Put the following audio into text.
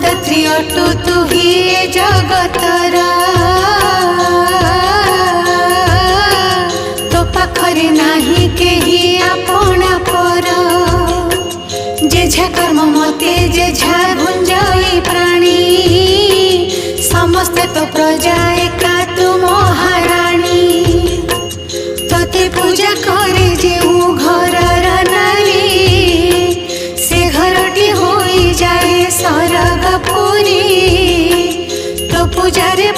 दात्री अटु तू ही ए जगतर तो पाखरे नाही केही आपणा पर जेझा कर्म मते जेझा गुंजई प्राणी समस्ते तो प्रजा एका तू महाराणी तोते पूजा करे जेऊ घरर नारी से घरटी होई जाए सरगपुरी तो पूजारे